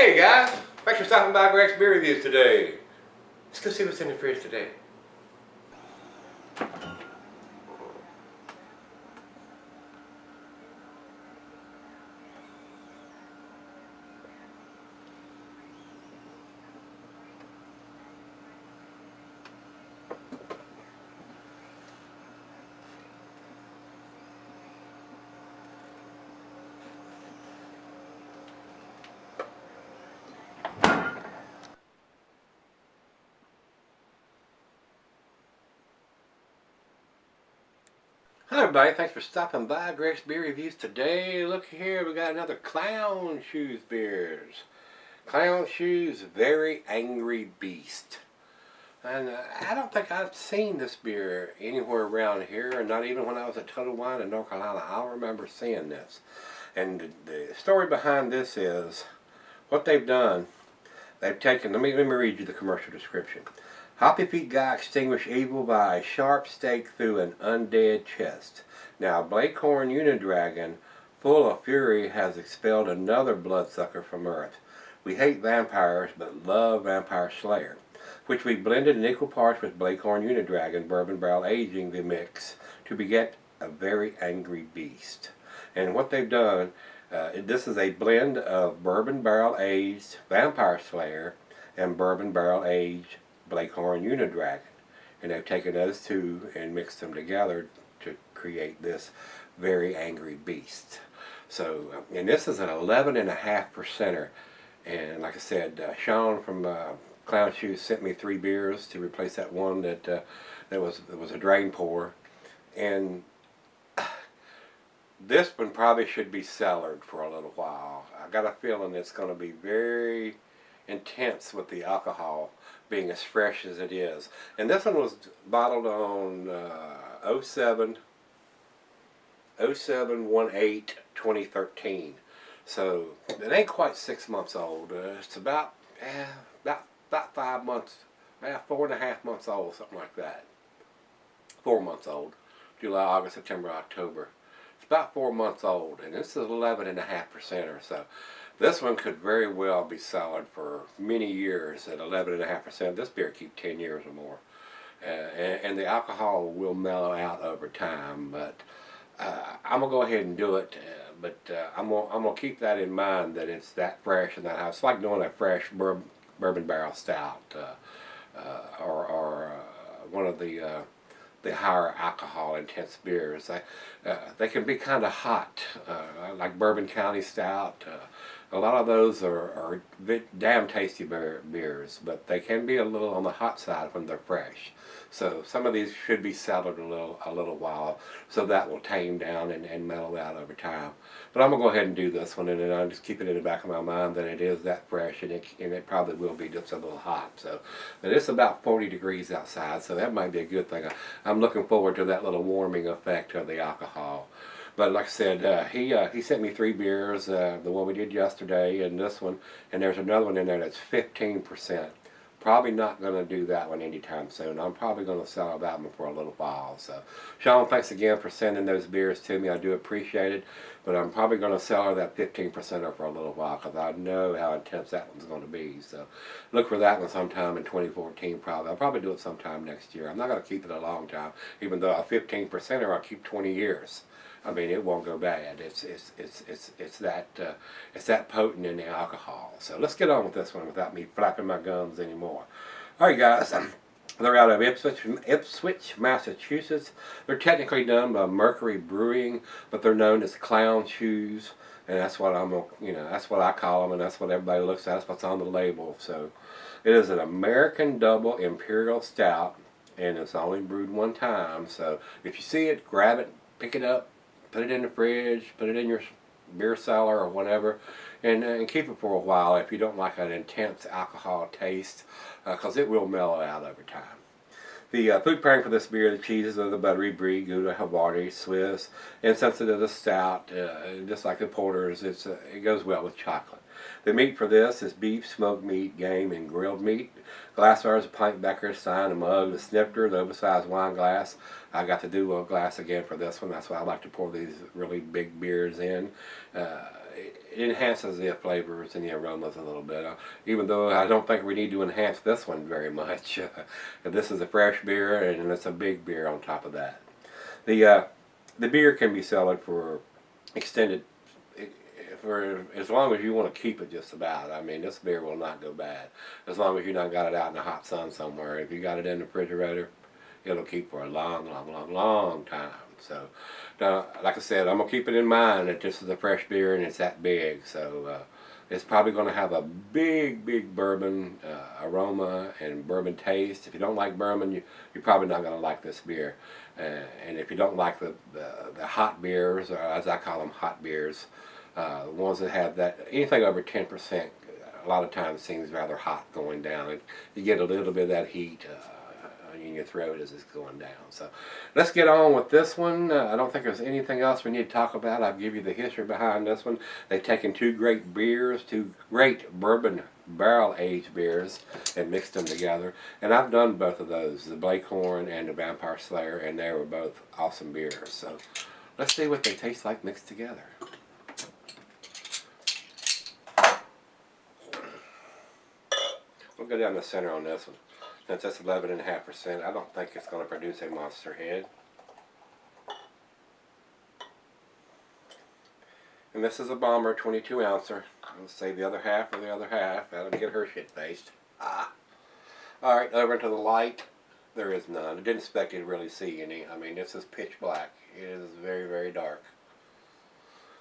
Hey guys, thanks for stopping by Gregsbeerreviews today. Let's go see what's in the fridge today. Hi everybody, thanks for stopping by Gregsbeerreviews today. Look here, we got another Clown Shoes beers. Clown Shoes Very Angry Beast. And I don't think I've seen this beer anywhere around here, and not even when I was at Total Wine in North Carolina. I don't remember seeing this. And the story behind this is, what they've done, they've taken, let me read you the commercial description. Hoppy feet guy extinguish evil by a sharp stake through an undead chest. Now Blakehorn Unidragon, full of fury, has expelled another bloodsucker from Earth. We hate vampires, but love Vampire Slayer, which we blended in equal parts with Blakehorn Unidragon bourbon barrel aging the mix to beget a very angry beast. And what they've done, this is a blend of bourbon barrel aged Vampire Slayer and bourbon barrel aged Blakehorn Unidragon, and they've taken those two and mixed them together to create this very angry beast. So, and this is an 11.5%er, and like I said, Sean from Clown Shoes sent me 3 beers to replace that one that was a drain pour, and this one probably should be cellared for a little while. I got a feeling it's going to be very intense with the alcohol being as fresh as it is. And this one was bottled on 07/18/2013. So it ain't quite 6 months old. It's about 5 months, 4.5 months old, something like that. 4 months old. July, August, September, October. It's about 4 months old, and this is 11.5% or so. This one could very well be cellared for many years at 11.5%. This beer keeps 10 years or more. And the alcohol will mellow out over time, but I'm going to go ahead and do it. I'm going to keep that in mind, that it's that fresh and that high. It's like doing a fresh bourbon barrel stout or one of the higher alcohol intense beers. They can be kind of hot, like Bourbon County Stout. A lot of those are damn tasty beers, but they can be a little on the hot side when they're fresh. So some of these should be cellared a little while, so that will tame down and mellow out over time. But I'm gonna go ahead and do this one, and then I'm just keeping it in the back of my mind that it is that fresh, and it probably will be just a little hot. So, and it's about 40 degrees outside, so that might be a good thing. I'm looking forward to that little warming effect of the alcohol. But like I said, he sent me 3 beers, the one we did yesterday and this one, and there's another one in there that's 15%. Probably not going to do that one anytime soon. I'm probably going to sell that one for a little while. So, Sean, thanks again for sending those beers to me. I do appreciate it, but I'm probably going to sell her that 15%er for a little while, because I know how intense that one's going to be. So look for that one sometime in 2014 probably. I'll probably do it sometime next year. I'm not going to keep it a long time, even though a 15%er I'll keep 20 years. I mean, it won't go bad. It's that potent in the alcohol. So let's get on with this one without me flapping my gums anymore. All right, guys. They're out of Ipswich, Massachusetts. They're technically done by Mercury Brewing, but they're known as Clown Shoes, and that's what that's what I call them, and that's what everybody looks at. That's what's on the label. So it is an American Double Imperial Stout, and it's only brewed one time. So if you see it, grab it, pick it up, put it in the fridge, put it in your beer cellar or whatever, and keep it for a while if you don't like an intense alcohol taste, because it will mellow out over time. The food pairing for this beer, the cheeses are the buttery brie, Gouda, Havarti, Swiss, and since it is a stout, just like the porters, it goes well with chocolate. The meat for this is beef, smoked meat, game, and grilled meat. Glassware is a pint becker, stein, a mug, the snifter, the oversized wine glass. I got to do a glass again for this one. That's why I like to pour these really big beers in. it enhances the flavors and the aromas a little bit. Even though I don't think we need to enhance this one very much. This is a fresh beer, and it's a big beer on top of that. The beer can be sold for extended, for as long as you want to keep it just about. I mean, this beer will not go bad as long as you not got it out in the hot sun somewhere. If you got it in the refrigerator, it'll keep for a long, long, long, long time. So, now, like I said, I'm going to keep it in mind that this is a fresh beer and it's that big. So, it's probably going to have a big, big bourbon aroma and bourbon taste. If you don't like bourbon, you're probably not going to like this beer. And if you don't like the hot beers, or as I call them, hot beers, the ones that have that, anything over 10%, a lot of times seems rather hot going down. You get a little bit of that heat in your throat as it's going down. So let's get on with this one. I don't think there's anything else we need to talk about. I'll give you the history behind this one. They've taken two great beers, two great bourbon barrel-aged beers, and mixed them together. And I've done both of those, the Blakehorn and the Vampire Slayer, and they were both awesome beers. So let's see what they taste like mixed together. We'll go down the center on this one. Since that's 11.5%, I don't think it's going to produce a monster head. And this is a Bomber 22 ouncer. I'll save the other half for the other half. That'll get her shit faced. Alright, over to the light. There is none. I didn't expect you to really see any. I mean, this is pitch black. It is very, very dark.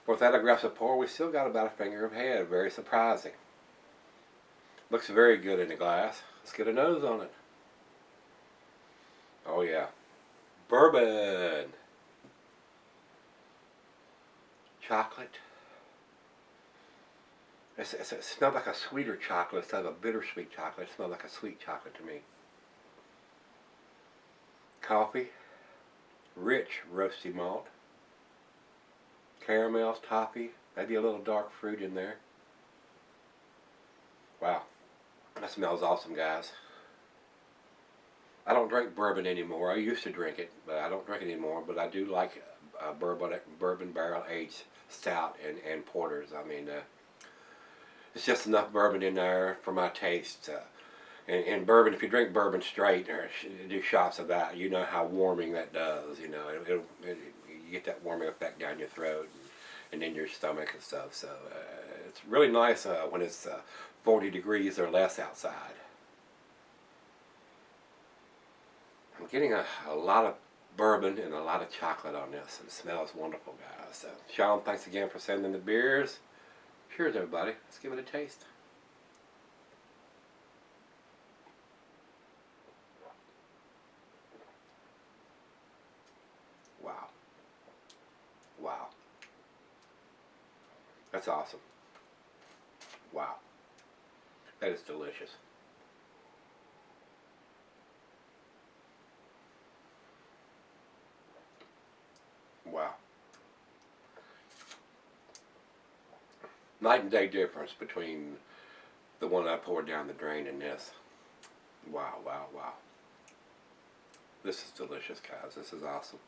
With that aggressive pour, we still got about a finger of head. Very surprising. Looks very good in the glass. Let's get a nose on it. Oh yeah. Bourbon. Chocolate. It smells like a sweeter chocolate instead of a bittersweet chocolate. It smells like a sweet chocolate to me. Coffee. Rich roasty malt. Caramels, toffee. Maybe a little dark fruit in there. Wow. That smells awesome, guys. I don't drink bourbon anymore. I used to drink it, but I don't drink it anymore. But I do like bourbon barrel-aged stout and porters. I mean, it's just enough bourbon in there for my taste. And bourbon, if you drink bourbon straight or do shots of that, you know how warming that does. You know, you get that warming effect down your throat and in your stomach and stuff. So it's really nice when it's 40 degrees or less outside. I'm getting a lot of bourbon and a lot of chocolate on this. It smells wonderful, guys. So, Sean, thanks again for sending the beers. Cheers, everybody. Let's give it a taste. Wow. Wow. That's awesome. Wow. That is delicious. Wow. Night and day difference between the one I poured down the drain and this. Wow, wow, wow. This is delicious, guys. This is awesome.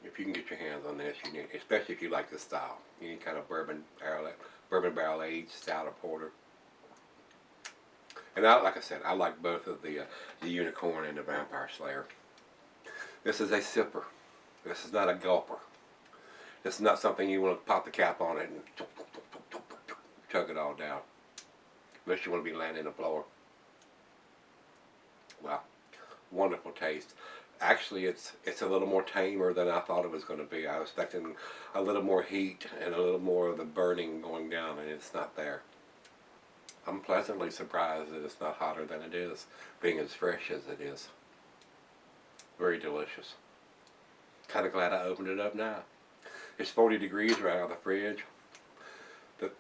If you can get your hands on this, you need, especially if you like this style. Any kind of bourbon barrel aged stout or porter. And like I said, I like both of the Unicorn and the Vampire Slayer. This is a sipper. This is not a gulper. This is not something you want to pop the cap on it and chug it all down. Unless you want to be laying in the floor. Wow. Wonderful taste. Actually, it's a little more tamer than I thought it was going to be. I was expecting a little more heat and a little more of the burning going down, and it's not there. I'm pleasantly surprised that it's not hotter than it is, being as fresh as it is. Very delicious. Kind of glad I opened it up now. It's 40 degrees right out of the fridge. The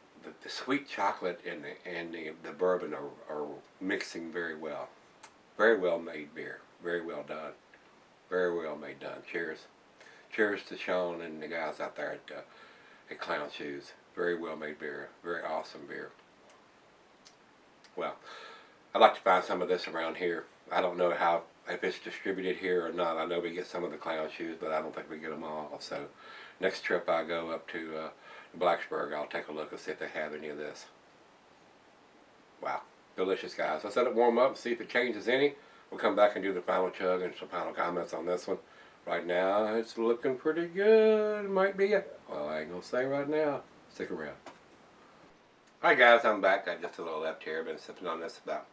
sweet chocolate and the bourbon are mixing very well. Very well made beer. Very well done. Very well made done. Cheers. Cheers to Sean and the guys out there at Clown Shoes. Very well made beer. Very awesome beer. Well, I'd like to find some of this around here. I don't know how if it's distributed here or not. I know we get some of the clown shoes, but I don't think we get them all. So next trip I go up to Blacksburg, I'll take a look and see if they have any of this. Wow, delicious, guys. Let's let it warm up and see if it changes any. We'll come back and do the final chug and some final comments on this one. Right now, it's looking pretty good. It might be well, I ain't gonna say right now. Stick around. Alright guys, I'm back. Got just a little left here. Been sipping on this about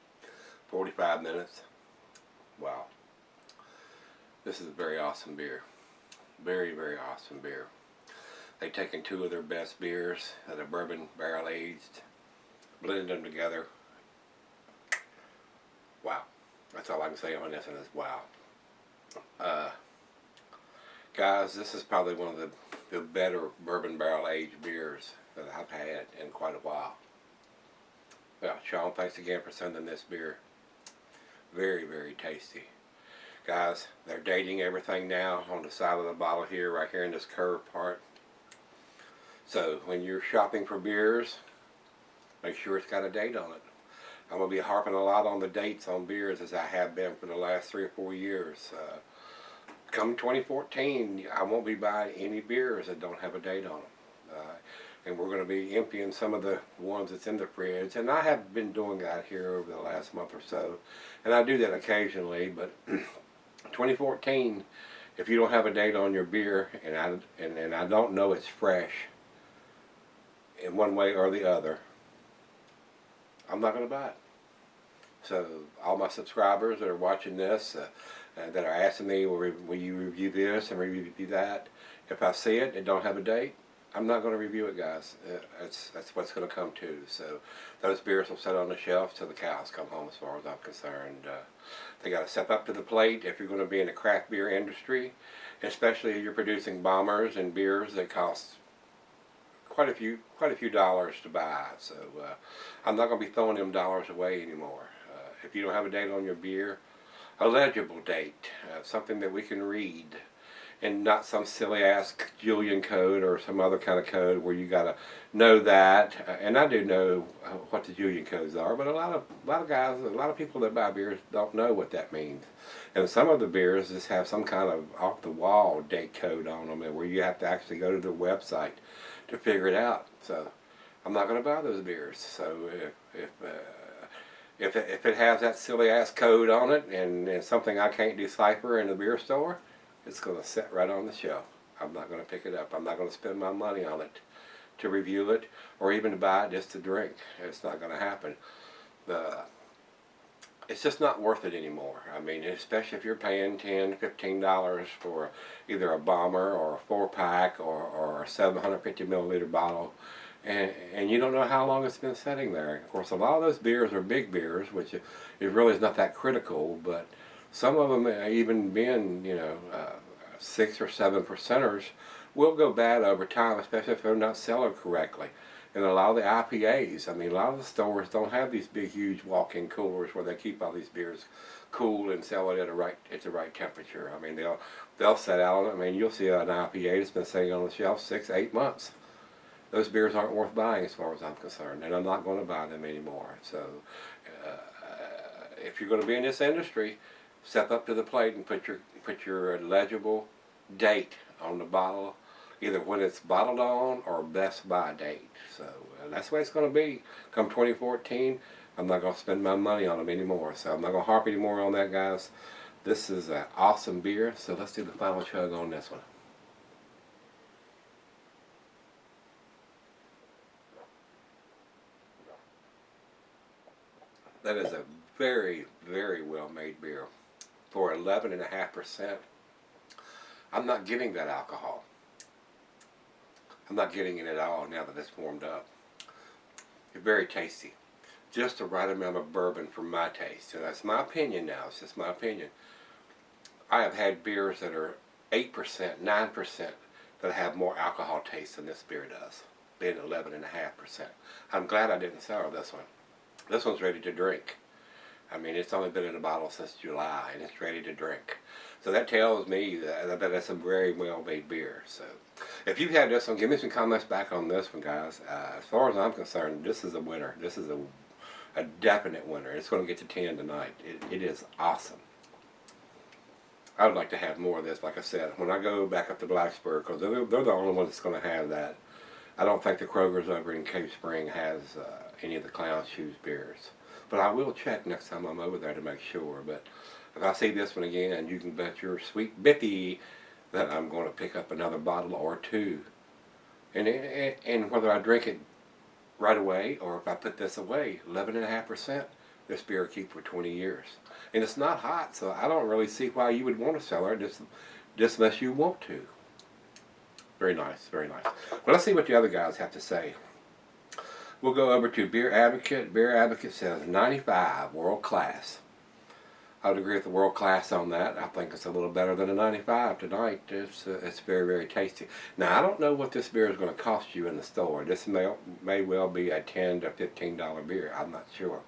45 minutes. Wow. This is a very awesome beer. Very, very awesome beer. They've taken two of their best beers that are bourbon barrel aged, blended them together. Wow. That's all I can say on this one is wow. Guys, this is probably one of the better bourbon barrel aged beers that I've had in quite a while. Yeah, Sean, thanks again for sending this beer. Very, very tasty. Guys, they're dating everything now on the side of the bottle here, right here in this curved part. So when you're shopping for beers, make sure it's got a date on it. I'm going to be harping a lot on the dates on beers as I have been for the last 3 or 4 years. Come 2014, I won't be buying any beers that don't have a date on them. And we're going to be emptying some of the ones that's in the fridge. And I have been doing that here over the last month or so. And I do that occasionally, but 2014, if you don't have a date on your beer, and I don't know it's fresh in one way or the other, I'm not going to buy it. So all my subscribers that are watching this, that are asking me, will you review this and review that? If I see it and don't have a date, I'm not going to review it, guys. That's what's going to come to. So those beers will sit on the shelf till the cows come home, as far as I'm concerned. They got to step up to the plate if you're going to be in the craft beer industry, especially if you're producing bombers and beers that cost quite a few dollars to buy. So I'm not going to be throwing them dollars away anymore. If you don't have a date on your beer, a legible date, something that we can read, and not some silly ass Julian code or some other kind of code where you gotta know that. And I do know what the Julian codes are, but a lot of guys, a lot of people that buy beers don't know what that means. And some of the beers just have some kind of off the wall date code on them, and where you have to actually go to the website to figure it out. So I'm not going to buy those beers. So if it has that silly ass code on it and something I can't decipher in the beer store, it's going to sit right on the shelf. I'm not going to pick it up. I'm not going to spend my money on it to review it or even to buy it just to drink. It's not going to happen. It's just not worth it anymore. I mean, especially if you're paying $10, $15 for either a bomber or a 4-pack or a 750 milliliter bottle. And you don't know how long it's been sitting there. Of course, a lot of those beers are big beers, which it really is not that critical, but some of them, even being, 6 or 7%ers, will go bad over time, especially if they're not selling correctly. And a lot of the IPAs, I mean, a lot of the stores don't have these big, huge walk-in coolers where they keep all these beers cool and sell it at the right temperature. I mean, they'll set out. I mean, you'll see an IPA that's been sitting on the shelf 6, 8 months. Those beers aren't worth buying as far as I'm concerned, and I'm not going to buy them anymore. So if you're going to be in this industry, step up to the plate and put your legible date on the bottle, either when it's bottled on or best by date. So that's the way it's going to be. Come 2014, I'm not going to spend my money on them anymore. So I'm not going to harp anymore on that, guys. This is an awesome beer, so let's do the final chug on this one. That is a very, very well made beer. For 11.5%, I'm not getting that alcohol. I'm not getting it at all now that it's warmed up. It's very tasty. Just the right amount of bourbon for my taste. And that's my opinion now. It's just my opinion. I have had beers that are 8%, 9% that have more alcohol taste than this beer does, being 11.5%. I'm glad I didn't sour this one. This one's ready to drink. I mean, it's only been in a bottle since July, and it's ready to drink. So that tells me that that's a very well-made beer. So if you've had this one, give me some comments back on this one, guys. As far as I'm concerned, this is a winner. This is a definite winner. It's going to get to 10 tonight. It is awesome. I would like to have more of this, like I said, when I go back up to Blacksburg, because they're the only ones that's going to have that. I don't think the Kroger's over in Cave Spring has any of the Clown Shoes beers. But I will check next time I'm over there to make sure. But if I see this one again, you can bet your sweet Bippy that I'm going to pick up another bottle or two. And whether I drink it right away or if I put this away, 11.5%, this beer will keep for 20 years. And it's not hot, so I don't really see why you would want to sell it just unless you want to. Very nice, very nice. Well, let's see what the other guys have to say. We'll go over to Beer Advocate. Beer Advocate says 95, world class. I would agree with the world class on that. I think it's a little better than a 95 tonight. It's very, very tasty. Now, I don't know what this beer is going to cost you in the store. This may well be a $10 to $15 beer. I'm not sure.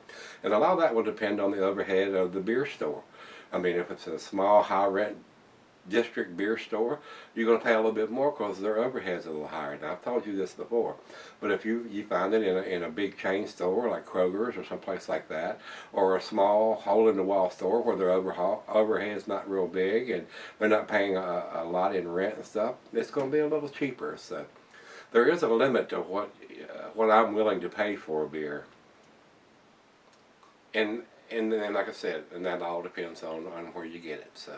And a lot of that will depend on the overhead of the beer store. I mean, if it's a small, high-rent district beer store, you're going to pay a little bit more because their overhead's a little higher. Now, I've told you this before, but if you find it in a big chain store like Kroger's or someplace like that, or a small hole-in-the-wall store where their overhead's not real big and they're not paying a lot in rent and stuff, it's going to be a little cheaper. So there is a limit to what I'm willing to pay for a beer. And then, like I said, and that all depends on where you get it. So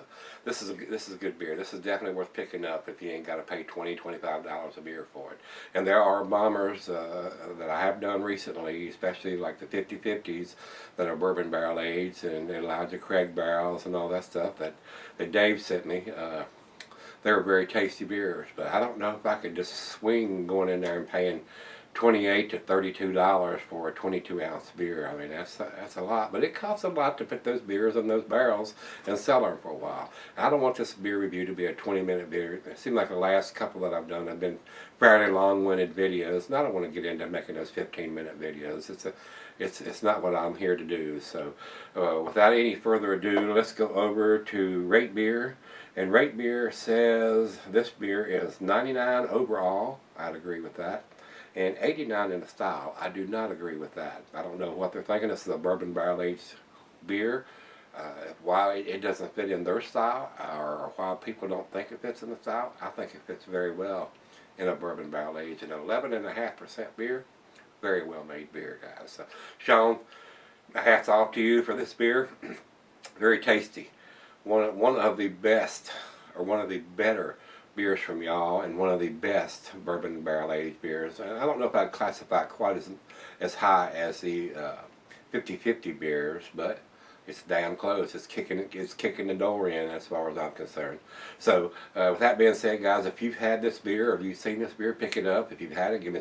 this is a good beer. This is definitely worth picking up if you ain't got to pay $20-$25 a beer for it. And there are bombers that I have done recently, especially like the 50/50s that are bourbon barrel aged and Elijah Craig barrels and all that stuff that Dave sent me. They're very tasty beers, but I don't know if I could just swing going in there and paying $28 to $32 for a 22-ounce beer. I mean, that's a lot, but it costs a lot to put those beers in those barrels and sell them for a while. I don't want this beer review to be a 20-minute beer. It seems like the last couple that I've done have been fairly long-winded videos, and I don't want to get into making those 15-minute videos. It's not what I'm here to do. So, without any further ado, let's go over to Rate Beer. And Rate Beer says this beer is 99 overall. I'd agree with that. And 89 in the style. I do not agree with that. I don't know what they're thinking. This is a bourbon barrel aged beer. Why it doesn't fit in their style, or why people don't think it fits in the style, I think it fits very well in a bourbon barrel aged. An 11.5% beer, very well made beer, guys. So, Sean, hats off to you for this beer. Very tasty. One of the best, or one of the better beers from y'all, and one of the best bourbon barrel aged beers. And I don't know if I'd classify it quite as high as the 50/50 beers, but it's damn close. It's kicking the door in as far as I'm concerned. So with that being said, guys, if you've had this beer or if you've seen this beer, pick it up. If you've had it, give me